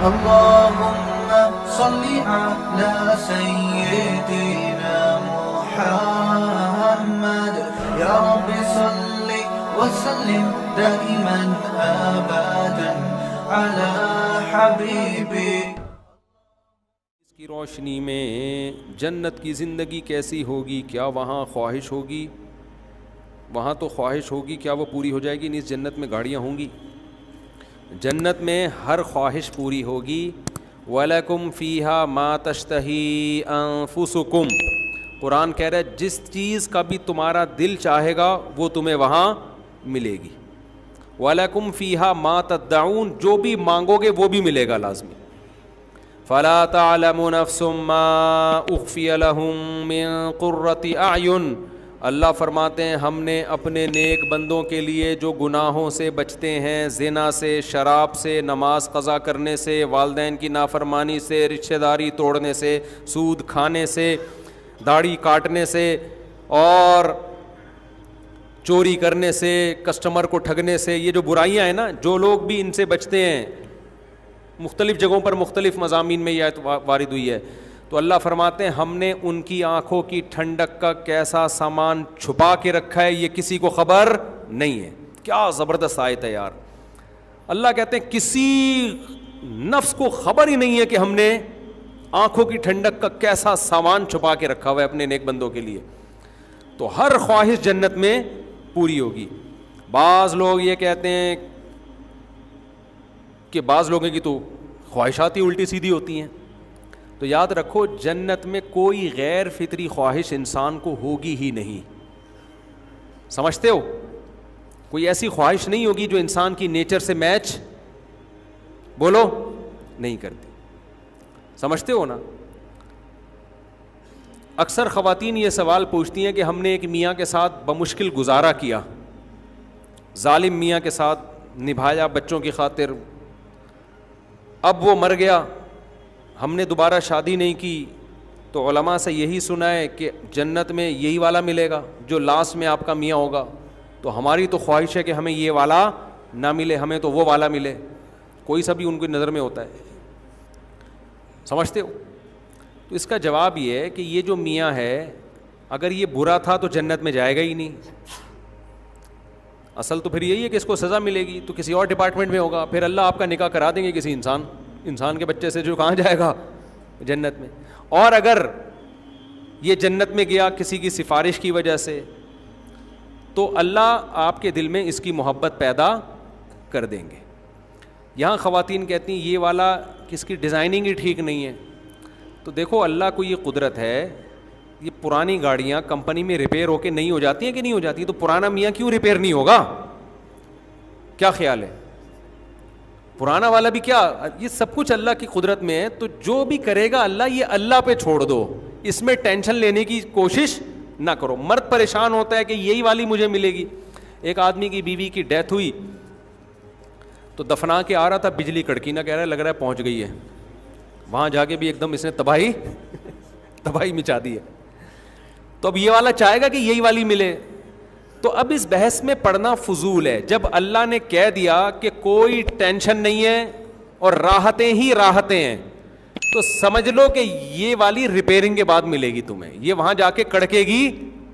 اللهم صل على سيدنا محمد يا رب صل وسلم دائما ابدا على حبيبك. اس کی روشنی میں جنت کی زندگی کیسی ہوگی؟ کیا وہاں خواہش ہوگی؟ وہاں تو خواہش ہوگی، کیا وہ پوری ہو جائے گی؟ نہیں، اس جنت میں گاڑیاں ہوں گی، جنت میں ہر خواہش پوری ہوگی. وَلَكُمْ فِيهَا مَا تَشْتَهِي أَنفُسُكُمْ. قرآن کہہ رہا ہے جس چیز کا بھی تمہارا دل چاہے گا وہ تمہیں وہاں ملے گی. وَلَكُمْ فِيهَا مَا تَدَّعُونَ. جو بھی مانگو گے وہ بھی ملے گا لازمی. فَلَا تَعْلَمُ نَفْسٌ مَّا أُخْفِيَ لَهُم مِّن قُرَّةِ أَعْيُنٍ. اللہ فرماتے ہیں ہم نے اپنے نیک بندوں کے لیے جو گناہوں سے بچتے ہیں، زنا سے، شراب سے، نماز قضا کرنے سے، والدین کی نافرمانی سے، رشتہ داری توڑنے سے، سود کھانے سے، داڑھی کاٹنے سے اور چوری کرنے سے، کسٹمر کو ٹھگنے سے، یہ جو برائیاں ہیں نا، جو لوگ بھی ان سے بچتے ہیں، مختلف جگہوں پر مختلف مضامین میں یہ آیت وارد ہوئی ہے، تو اللہ فرماتے ہیں ہم نے ان کی آنکھوں کی ٹھنڈک کا کیسا سامان چھپا کے رکھا ہے، یہ کسی کو خبر نہیں ہے. کیا زبردست آیت ہے یار. اللہ کہتے ہیں کسی نفس کو خبر ہی نہیں ہے کہ ہم نے آنکھوں کی ٹھنڈک کا کیسا سامان چھپا کے رکھا ہوا ہے اپنے نیک بندوں کے لیے. تو ہر خواہش جنت میں پوری ہوگی. بعض لوگ یہ کہتے ہیں کہ بعض لوگوں کی تو خواہشات ہی الٹی سیدھی ہوتی ہیں. تو یاد رکھو جنت میں کوئی غیر فطری خواہش انسان کو ہوگی ہی نہیں. سمجھتے ہو؟ کوئی ایسی خواہش نہیں ہوگی جو انسان کی نیچر سے میچ بولو نہیں کرتی. سمجھتے ہو نا؟ اکثر خواتین یہ سوال پوچھتی ہیں کہ ہم نے ایک میاں کے ساتھ بمشکل گزارا کیا، ظالم میاں کے ساتھ نبھایا بچوں کی خاطر، اب وہ مر گیا، ہم نے دوبارہ شادی نہیں کی، تو علماء سے یہی سنا ہے کہ جنت میں یہی والا ملے گا جو لاسٹ میں آپ کا میاں ہوگا. تو ہماری تو خواہش ہے کہ ہمیں یہ والا نہ ملے، ہمیں تو وہ والا ملے. کوئی سا بھی ان کی نظر میں ہوتا ہے. سمجھتے ہو؟ تو اس کا جواب یہ ہے کہ یہ جو میاں ہے اگر یہ برا تھا تو جنت میں جائے گا ہی نہیں. اصل تو پھر یہی ہے کہ اس کو سزا ملے گی تو کسی اور ڈپارٹمنٹ میں ہوگا، پھر اللہ آپ کا نکاح کرا دیں گے کسی انسان کے بچے سے جو کہاں جائے گا؟ جنت میں. اور اگر یہ جنت میں گیا کسی کی سفارش کی وجہ سے تو اللہ آپ کے دل میں اس کی محبت پیدا کر دیں گے. یہاں خواتین کہتی ہیں یہ والا کس کی ڈیزائننگ ہی ٹھیک نہیں ہے. تو دیکھو اللہ کو یہ قدرت ہے، یہ پرانی گاڑیاں کمپنی میں ریپیئر ہو کے نہیں ہو جاتی ہیں کہ نہیں ہو جاتی، تو پرانا میاں کیوں ریپیئر نہیں ہوگا؟ کیا خیال ہے؟ پرانا والا بھی کیا، یہ سب کچھ اللہ کی قدرت میں ہے. تو جو بھی کرے گا اللہ، یہ اللہ پہ چھوڑ دو، اس میں ٹینشن لینے کی کوشش نہ کرو. مرد پریشان ہوتا ہے کہ یہی والی مجھے ملے گی. ایک آدمی کی بیوی کی ڈیتھ ہوئی تو دفنا کے آ رہا تھا، بجلی کڑکی نہ، کہہ رہا ہے لگ رہا ہے پہنچ گئی ہے. وہاں جا کے بھی ایک دم اس نے تباہی مچا دی ہے. تو اب یہ والا چاہے گا کہ یہی والی ملے. تو اب اس بحث میں پڑھنا فضول ہے. جب اللہ نے کہہ دیا کہ کوئی ٹینشن نہیں ہے اور راحتیں ہی راحتیں ہیں، تو سمجھ لو کہ یہ والی ریپیئرنگ کے بعد ملے گی تمہیں، یہ وہاں جا کے کڑکے گی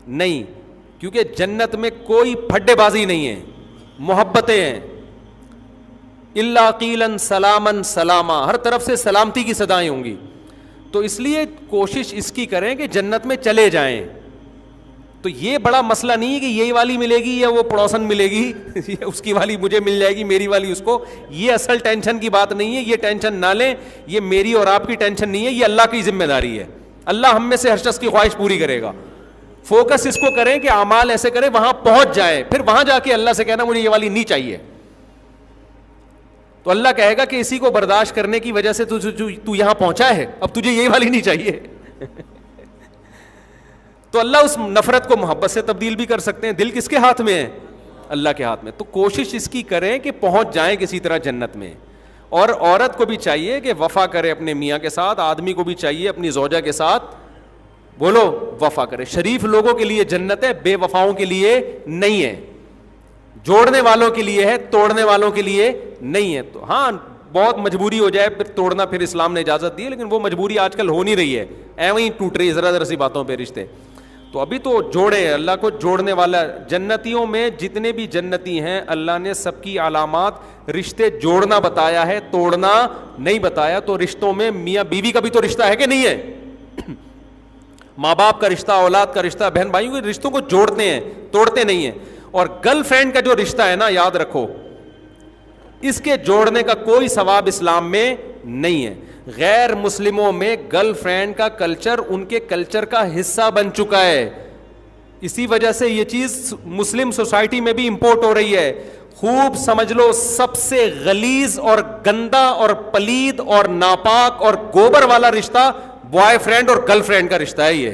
نہیں. کیونکہ جنت میں کوئی پھڈے بازی نہیں ہے، محبتیں ہیں. الا قیلا سلاما سلاما، ہر طرف سے سلامتی کی صدائیں ہوں گی. تو اس لیے کوشش اس کی کریں کہ جنت میں چلے جائیں. تو یہ بڑا مسئلہ نہیں ہے کہ یہی والی ملے گی یا وہ پڑوسن ملے گی اس کی والی مجھے مل جائے گی، میری والی اس کو. یہ اصل ٹینشن کی بات نہیں ہے، یہ ٹینشن نہ لیں. یہ میری اور آپ کی ٹینشن نہیں ہے، یہ اللہ کی ذمہ داری ہے. اللہ ہم میں سے ہر شخص کی خواہش پوری کرے گا. فوکس اس کو کریں کہ اعمال ایسے کریں وہاں پہنچ جائیں، پھر وہاں جا کے اللہ سے کہنا مجھے یہ والی نہیں چاہیے. تو اللہ کہے گا کہ اسی کو برداشت کرنے کی وجہ سے تو یہاں پہنچا ہے، اب تجھے یہ والی نہیں چاہیے. تو اللہ اس نفرت کو محبت سے تبدیل بھی کر سکتے ہیں. دل کس کے ہاتھ میں ہے؟ اللہ کے ہاتھ میں. تو کوشش اس کی کریں کہ پہنچ جائیں کسی طرح جنت میں. اور عورت کو بھی چاہیے کہ وفا کرے اپنے میاں کے ساتھ، آدمی کو بھی چاہیے اپنی زوجہ کے ساتھ بولو وفا کرے. شریف لوگوں کے لیے جنت ہے، بے وفاؤں کے لیے نہیں ہے. جوڑنے والوں کے لیے ہے، توڑنے والوں کے لیے نہیں ہے. تو ہاں بہت مجبوری ہو جائے پھر توڑنا، پھر اسلام نے اجازت دی ہے، لیکن وہ مجبوری آج کل ہو نہیں رہی ہے، ایویں ہی ٹوٹ رہی ہے ذرا ذرا سی باتوں پہ رشتے. تو ابھی تو جوڑے، اللہ کو جوڑنے والا. جنتیوں میں جتنے بھی جنتی ہیں اللہ نے سب کی علامات رشتے جوڑنا بتایا ہے، توڑنا نہیں بتایا. تو رشتوں میں میاں بیوی کا بھی تو رشتہ ہے کہ نہیں ہے؟ ماں باپ کا رشتہ، اولاد کا رشتہ، بہن بھائیوں کے رشتوں کو جوڑتے ہیں، توڑتے نہیں ہیں. اور گرل فرینڈ کا جو رشتہ ہے نا، یاد رکھو اس کے جوڑنے کا کوئی ثواب اسلام میں نہیں ہے. غیر مسلموں میں گرل فرینڈ کا کلچر ان کے کلچر کا حصہ بن چکا ہے. اسی وجہ سے یہ چیز مسلم سوسائٹی میں بھی امپورٹ ہو رہی ہے. خوب سمجھ لو، سب سے غلیظ اور گندا اور پلید اور ناپاک اور گوبر والا رشتہ بوائے فرینڈ اور گرل فرینڈ کا رشتہ ہے. یہ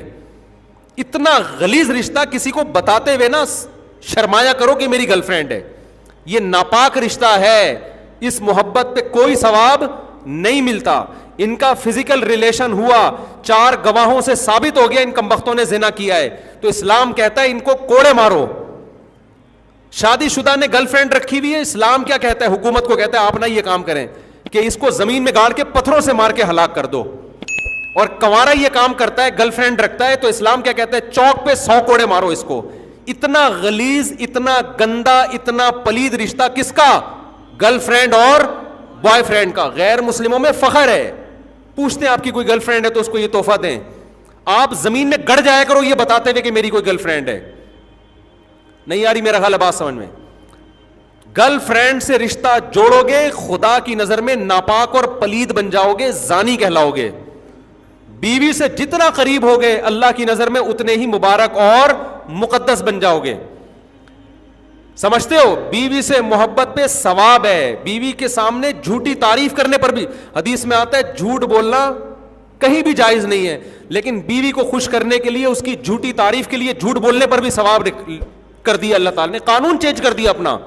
اتنا غلیظ رشتہ، کسی کو بتاتے ہوئے نا شرمایا کرو کہ میری گرل فرینڈ ہے. یہ ناپاک رشتہ ہے، اس محبت پہ کوئی ثواب نہیں ملتا. ان کا فزیکل ریلیشن ہوا، 4 گواہوں سے ثابت ہو گیا ان کمبختوں نے زنا کیا ہے، تو اسلام کہتا ہے ان کو کوڑے مارو. شادی شدہ نے گرل فرینڈ رکھی ہوئی ہے، اسلام کیا کہتا ہے؟ حکومت کو کہتا ہے آپ نہ یہ کام کریں کہ اس کو زمین میں گاڑ کے پتھروں سے مار کے ہلاک کر دو. اور کنوارا یہ کام کرتا ہے، گرل فرینڈ رکھتا ہے، تو اسلام کیا کہتا ہے؟ چوک پہ 100 کوڑے مارو اس کو. اتنا غلیظ، اتنا گندا، اتنا پلید رشتہ کس کا؟ گرل فرینڈ اور بوائے فرینڈ کا. غیر مسلموں میں فخر ہے، پوچھتے ہیں آپ کی کوئی گرل فرینڈ ہے تو اس کو یہ تحفہ دیں. آپ زمین میں گڑ جایا کرو یہ بتاتے ہوئے کہ میری کوئی گرل فرینڈ ہے. نہیں آ رہی میرا خیال ہے بات سمجھ میں؟ گرل فرینڈ سے رشتہ جوڑو گے، خدا کی نظر میں ناپاک اور پلید بن جاؤ گے، زانی کہلاؤ گے. بیوی سے جتنا قریب ہو گئے اللہ کی نظر میں اتنے ہی مبارک اور مقدس بن جاؤ گے. سمجھتے ہو؟ بیوی سے محبت پہ ثواب ہے. بیوی کے سامنے جھوٹی تعریف کرنے پر بھی، حدیث میں آتا ہے جھوٹ بولنا کہیں بھی جائز نہیں ہے، لیکن بیوی کو خوش کرنے کے لیے، اس کی جھوٹی تعریف کے لیے جھوٹ بولنے پر بھی ثواب کر دیا. اللہ تعالی نے قانون چینج کر دیا اپنا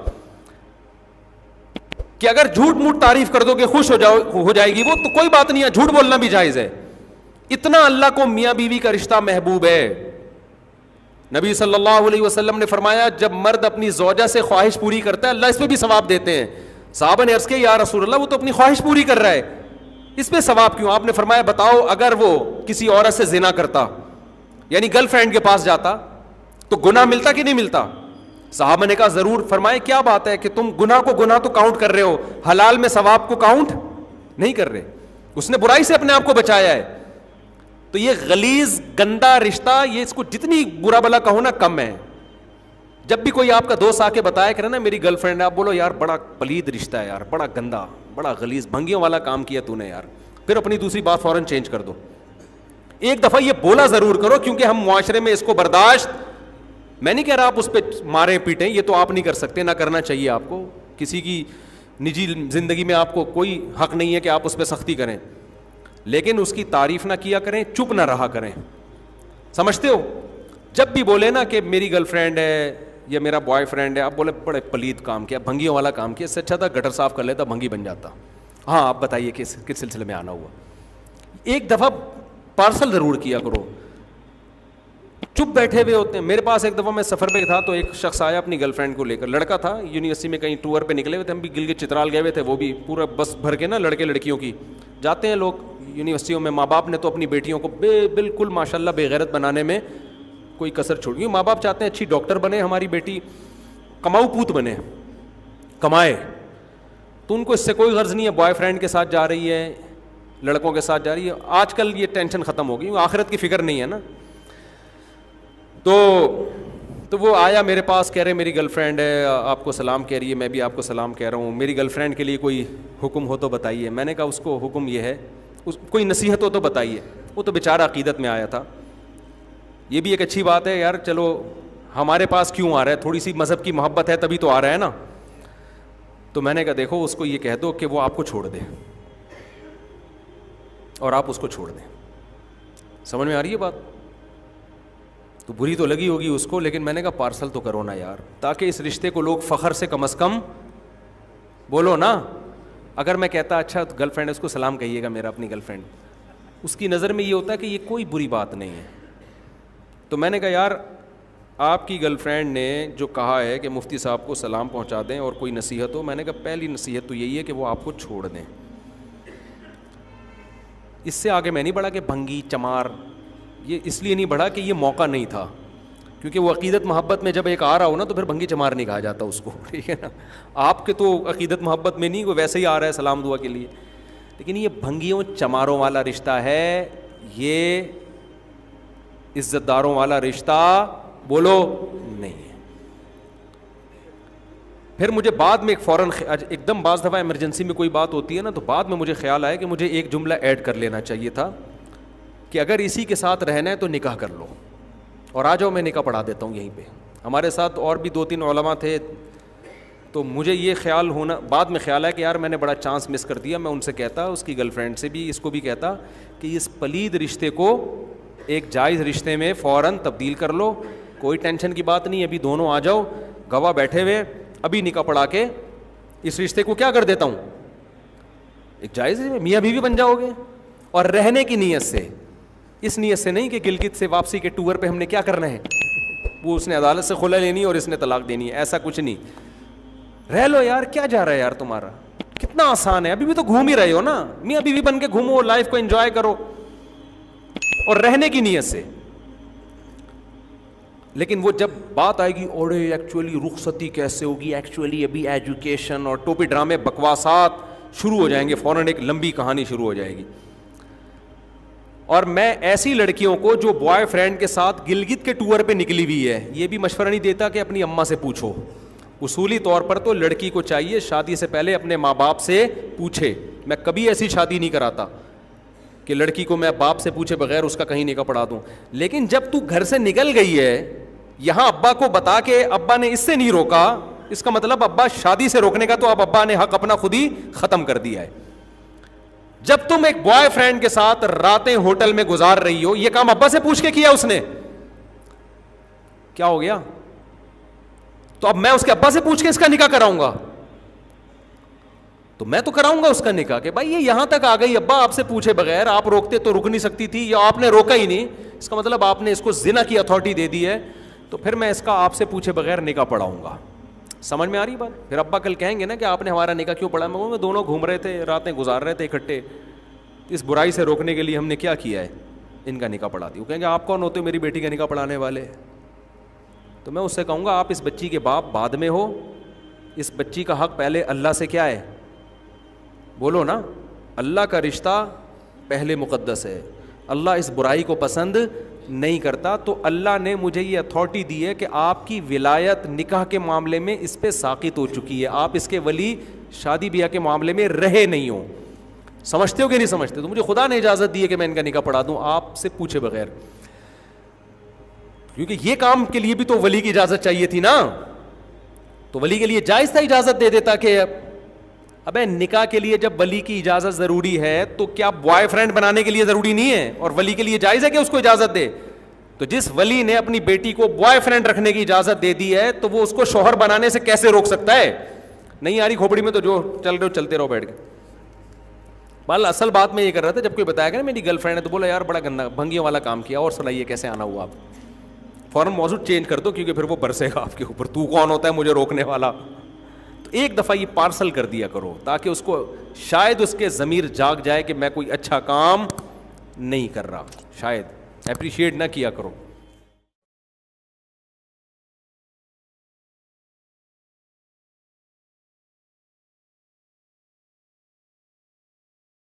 کہ اگر جھوٹ موٹ تعریف کر دو کہ خوش ہو جائے گی وہ، تو کوئی بات نہیں ہے، جھوٹ بولنا بھی جائز ہے. اتنا اللہ کو میاں بیوی کا رشتہ محبوب ہے. نبی صلی اللہ علیہ وسلم نے فرمایا جب مرد اپنی زوجہ سے خواہش پوری کرتا ہے اللہ اس پہ بھی ثواب دیتے ہیں. صحابہ نے عرض کیا یا رسول اللہ وہ تو اپنی خواہش پوری کر رہا ہے، اس پہ ثواب کیوں؟ آپ نے فرمایا بتاؤ اگر وہ کسی عورت سے زنا کرتا، یعنی گرل فرینڈ کے پاس جاتا، تو گناہ ملتا کہ نہیں ملتا؟ صحابہ نے کہا ضرور. فرمائے کیا بات ہے کہ تم گناہ کو گناہ تو کاؤنٹ کر رہے ہو، حلال میں ثواب کو کاؤنٹ نہیں کر رہے. اس نے برائی سے اپنے آپ کو بچایا ہے. تو یہ غلیظ گندا رشتہ، یہ اس کو جتنی برا بلا کہو نا کم ہے. جب بھی کوئی آپ کا دوست آ کے بتایا کرے نا میری گرل فرینڈ ہے، آپ بولو یار بڑا پلید رشتہ ہے یار، بڑا گندا، بڑا غلیظ، بھنگیوں والا کام کیا تو نے یار. پھر اپنی دوسری بات فوراً چینج کر دو. ایک دفعہ یہ بولا ضرور کرو، کیونکہ ہم معاشرے میں اس کو برداشت، میں نہیں کہہ رہا آپ اس پہ ماریں پیٹیں، یہ تو آپ نہیں کر سکتے، نہ کرنا چاہیے آپ کو. کسی کی نجی زندگی میں آپ کو کوئی حق نہیں ہے کہ آپ اس پہ سختی کریں، لیکن اس کی تعریف نہ کیا کریں، چپ نہ رہا کریں. سمجھتے ہو؟ جب بھی بولے نا کہ میری گرل فرینڈ ہے یا میرا بوائے فرینڈ ہے، آپ بولے بڑے پلید کام کیا، بھنگیوں والا کام کیا، اس سے اچھا تھا گٹر صاف کر لیتا، بھنگی بن جاتا. ہاں آپ بتائیے کس سلسلے میں آنا ہوا. ایک دفعہ پارسل ضرور کیا کرو. چپ بیٹھے ہوئے ہوتے ہیں. میرے پاس ایک دفعہ میں سفر پہ تھا تو ایک شخص آیا اپنی گرل فرینڈ کو لے کر، لڑکا تھا یونیورسٹی میں کہیں ٹور پہ نکلے ہوئے تھے، ہم بھی گلگت چترال گئے ہوئے تھے، وہ بھی پورا بس بھر کے نا لڑکے لڑکیوں کی جاتے ہیں لوگ یونیورسٹیوں میں. ماں باپ نے تو اپنی بیٹیوں کو بالکل ماشاءاللہ بے غیرت بنانے میں کوئی کسر چھوڑ گئی. ماں باپ چاہتے ہیں اچھی ڈاکٹر بنے ہماری بیٹی، کماؤ پوت بنے، کمائے. تو ان کو اس سے کوئی غرض نہیں ہے بوائے فرینڈ کے ساتھ جا رہی ہے، لڑکوں کے ساتھ جا رہی ہے. آج کل یہ ٹینشن ختم ہو گئی، آخرت کی فکر نہیں ہے نا. تو وہ آیا میرے پاس، کہہ رہے میری گرل فرینڈ ہے، آپ کو سلام کہہ رہی ہے، میں بھی آپ کو سلام کہہ رہا ہوں، میری گرل فرینڈ کے لیے کوئی حکم ہو تو بتائیے. میں نے کہا اس کو حکم یہ ہے، کوئی نصیحت ہو تو بتائیے. وہ تو بیچارہ عقیدت میں آیا تھا. یہ بھی ایک اچھی بات ہے یار، چلو ہمارے پاس کیوں آ رہا ہے، تھوڑی سی مذہب کی محبت ہے تبھی تو آ رہا ہے نا. تو میں نے کہا دیکھو اس کو یہ کہہ دو کہ وہ آپ کو چھوڑ دے اور آپ اس کو چھوڑ دیں. سمجھ میں آ رہی ہے بات؟ تو بری تو لگی ہوگی اس کو، لیکن میں نے کہا پارسل تو کرو نا یار، تاکہ اس رشتے کو لوگ فخر سے کم از کم بولو نا. اگر میں کہتا اچھا گرل فرینڈ اس کو سلام کہیے گا میرا، اپنی گرل فرینڈ، اس کی نظر میں یہ ہوتا ہے کہ یہ کوئی بری بات نہیں ہے. تو میں نے کہا یار آپ کی گرل فرینڈ نے جو کہا ہے کہ مفتی صاحب کو سلام پہنچا دیں اور کوئی نصیحت ہو، میں نے کہا پہلی نصیحت تو یہی ہے کہ وہ آپ کو چھوڑ دیں. اس سے آگے میں نہیں بڑھا کہ بھنگی چمار, یہ اس لیے نہیں بڑھا کہ یہ موقع نہیں تھا, کیونکہ وہ عقیدت محبت میں جب ایک آ رہا ہو نا تو پھر بھنگی چمار نہیں کہا جاتا اس کو, ٹھیک ہے نا. آپ کے تو عقیدت محبت میں نہیں, وہ ویسے ہی آ رہا ہے سلام دعا کے لیے, لیکن یہ بھنگیوں چماروں والا رشتہ ہے, یہ عزت داروں والا رشتہ بولو نہیں ہے. پھر مجھے بعد میں فوراً ایک دم بعض دفعہ ایمرجنسی میں کوئی بات ہوتی ہے نا, تو بعد میں مجھے خیال آیا کہ مجھے ایک جملہ ایڈ کر لینا چاہیے تھا کہ اگر اسی کے ساتھ رہنا ہے تو نکاح کر لو, اور آ جاؤ میں نکاح پڑھا دیتا ہوں یہیں پہ. ہمارے ساتھ اور بھی 2-3 علماء تھے, تو مجھے یہ خیال ہونا بعد میں خیال ہے کہ یار میں نے بڑا چانس مس کر دیا. میں ان سے کہتا, اس کی گرل فرینڈ سے بھی, اس کو بھی کہتا کہ اس پلید رشتے کو ایک جائز رشتے میں فوراً تبدیل کر لو, کوئی ٹینشن کی بات نہیں, ابھی دونوں آ جاؤ, گواہ بیٹھے ہوئے, ابھی نکاح پڑھا کے اس رشتے کو کیا کر دیتا ہوں, ایک جائز میاں بیوی بن جاؤ گے. اور رہنے کی نیت سے, اس نیت سے نہیں کہ گلگت سے واپسی کے ٹور پہ ہم نے کیا کرنا ہے, وہ اس نے عدالت سے خلا لینی اور اس نے طلاق دینی ہے, ایسا کچھ نہیں. رہ لو یار, کیا جا رہا ہے یار تمہارا, کتنا آسان ہے, ابھی بھی تو گھوم ہی رہے ہو نا, میاں بیوی بن کے گھومو, لائف کو انجوائے کرو, اور رہنے کی نیت سے. لیکن وہ جب بات آئے گی اوڑے ایکچولی رخصتی کیسے ہوگی, ایکچولی ابھی ایجوکیشن اور ٹوپی ڈرامے بکواسات شروع ہو جائیں گے, فوراً ایک لمبی کہانی شروع ہو جائے گی. اور میں ایسی لڑکیوں کو جو بوائے فرینڈ کے ساتھ گلگت کے ٹور پہ نکلی ہوئی ہے, یہ بھی مشورہ نہیں دیتا کہ اپنی اماں سے پوچھو. اصولی طور پر تو لڑکی کو چاہیے شادی سے پہلے اپنے ماں باپ سے پوچھے. میں کبھی ایسی شادی نہیں کراتا کہ لڑکی کو میں باپ سے پوچھے بغیر اس کا کہیں نکاح پڑھا دوں. لیکن جب تو گھر سے نکل گئی ہے, یہاں ابا کو بتا کے ابا نے اس سے نہیں روکا, اس کا مطلب ابا شادی سے روکنے کا تو اب ابا نے حق اپنا خود ہی ختم کر دیا ہے. جب تم ایک بوائے فرینڈ کے ساتھ راتیں ہوٹل میں گزار رہی ہو, یہ کام ابا سے پوچھ کے کیا اس نے, کیا ہو گیا؟ تو اب میں اس کے ابا سے پوچھ کے اس کا نکاح کراؤں گا, تو میں تو کراؤں گا اس کا نکاح کہ بھائی یہ یہاں تک آ گئی, ابا آپ سے پوچھے بغیر, آپ روکتے تو رک نہیں سکتی تھی, یا آپ نے روکا ہی نہیں, اس کا مطلب آپ نے اس کو زنا کی اتھارٹی دے دی ہے, تو پھر میں اس کا آپ سے پوچھے بغیر نکاح پڑھاؤں گا. سمجھ میں آ رہی بات؟ پھر ابا کل کہیں گے نا کہ آپ نے ہمارا نکاح کیوں پڑھا, میں کہوں گا دونوں گھوم رہے تھے, راتیں گزار رہے تھے اکٹھے, اس برائی سے روکنے کے لیے ہم نے کیا کیا ہے, ان کا نکاح پڑھا دی. وہ کہیں گے آپ کون ہوتے ہو میری بیٹی کا نکاح پڑھانے والے؟ تو میں اس سے کہوں گا آپ اس بچی کے باپ بعد میں ہو, اس بچی کا حق پہلے اللہ سے کیا ہے, بولو نا, اللہ کا رشتہ پہلے مقدس ہے, اللہ اس برائی کو پسند نہیں کرتا. تو اللہ نے مجھے یہ اتھارٹی دی ہے کہ آپ کی ولایت نکاح کے معاملے میں اس پہ ساقط ہو چکی ہے, آپ اس کے ولی شادی بیاہ کے معاملے میں رہے نہیں ہو. سمجھتے ہو کہ نہیں سمجھتے؟ تو مجھے خدا نے اجازت دی ہے کہ میں ان کا نکاح پڑھا دوں آپ سے پوچھے بغیر, کیونکہ یہ کام کے لیے بھی تو ولی کی اجازت چاہیے تھی نا. تو ولی کے لیے جائز تھا اجازت دے دیتا کہ ابے نکاح کے لیے جب ولی کی اجازت ضروری ہے تو کیا بوائے فرینڈ بنانے کے لیے ضروری نہیں ہے, اور ولی کے لیے جائز ہے کہ اس کو اجازت دے. تو جس ولی نے اپنی بیٹی کو بوائے فرینڈ رکھنے کی اجازت دے دی ہے تو وہ اس کو شوہر بنانے سے کیسے روک سکتا ہے؟ نہیں آ رہی کھوپڑی میں تو جو چل رہے ہو چلتے رہو بیٹھ کے. بال اصل بات میں یہ کر رہا تھا, جب کوئی بتایا کہ نا میری گرل فرینڈ ہے, تو بولا یار بڑا گندا بھنگیوں والا کام کیا, اور سنائیے کیسے آنا ہوا. آپ فوراً موضوع چینج کر دو, کیونکہ پھر وہ برسے گا آپ کے اوپر, تو کون ہوتا ہے مجھے روکنے والا. تو ایک دفعہ یہ پارسل کر دیا کرو تاکہ اس کو شاید اس کے ضمیر جاگ جائے کہ میں کوئی اچھا کام نہیں کر رہا, شاید اپریشیٹ نہ کیا کرو.